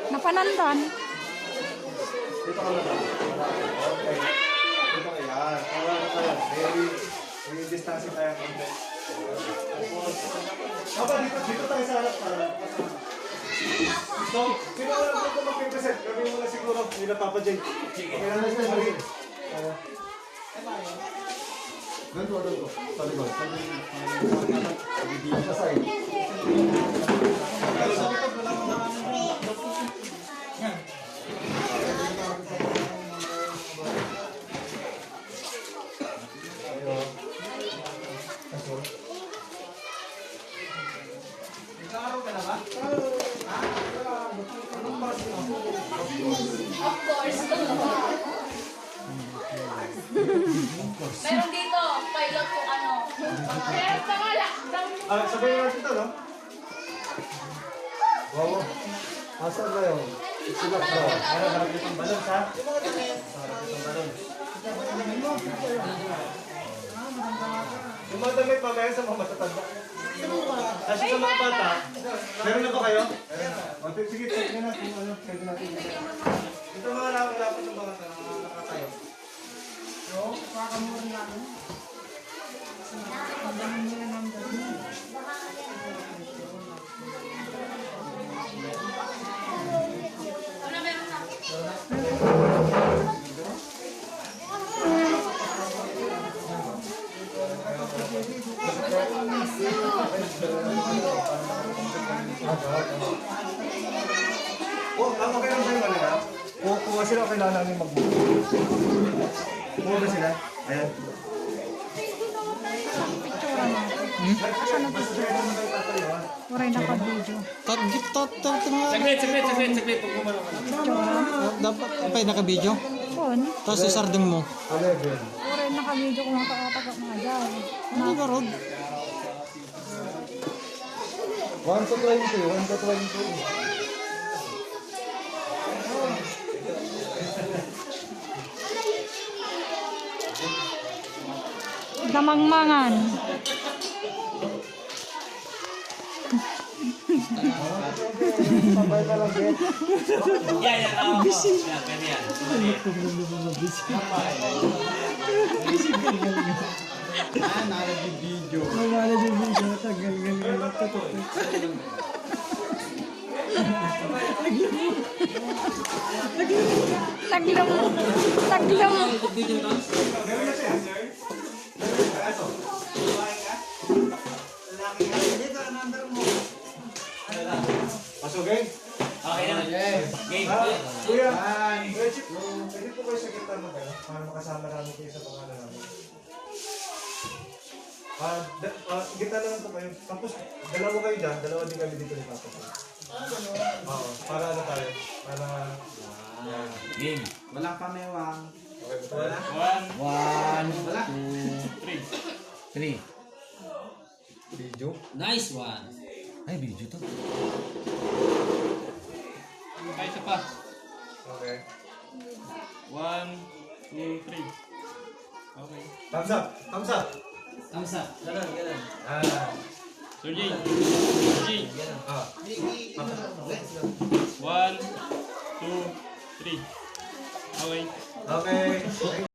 Napanandan. Dito ka na lang. Okay. Dito ka yan. Para tayo. May distancing tayo. Dito tayo sa harap. So, sino wala mo ito mag-present? Gawin mo na siguro. Hindi na Papa Jay. Kailan na siya magiging. Ganto. Sorry ba? Sa side. Of course. Meron dito, pilot kung ano. Kaya tama lang. Sabihin natin ito, no? Wow. Asan ba yun? Sila ko. Ano, harap itong balon, ha? Harap itong balon. Yung mga damit mamaya sa mga matatanda. Kasi sa mga bata, meron na ba kayo? Meron na. Sige, sige natin. Pwede natin. Ito mga lapot ng mga nakakayo. No? Kakamura natin. Pagdahan nila ng dami. Ano meron na? Oh, okay lang sa'yo kanila? Kuha sila o kailangan namin mag-book? Kuha ba sila? Ayan. Picture natin. Asan na picture? Waray naka-video. Saglit. Pag gumano ka na. Picture. Dapat pa naka-video. Phone. Tapos isarding mo. 11. Waray naka-video kung nakataga mga dyan. Hindi ka rod. 1 to 20. 1 to 20. Damangmangan. Sabay ka lang, Bet. Yan. Pwede yan. Nalagay-video. Taglam. Taglam. Pasok, gang. Okay na. Game. Kuya, Chip, pwede po kayo sa gitna mo kayo para makasama namin kayo sa pangalan namin. Gitna na lang po kayo. Tapos, dalawa kayo dyan, dalawa din kami dito ni Papa. Oo, para ano tayo? Para... Game. Walang pamewang. Okay ba tayo? 1, 2, 3. Video? Nice one. Ay, video to. Ay, isa pa. Okay. 1, 2, 3. Okay. Thumbs up! Thumbs up! Thumbs up. Ganun. Sir J. Ah. 1, 2, 3. Okay. Okay.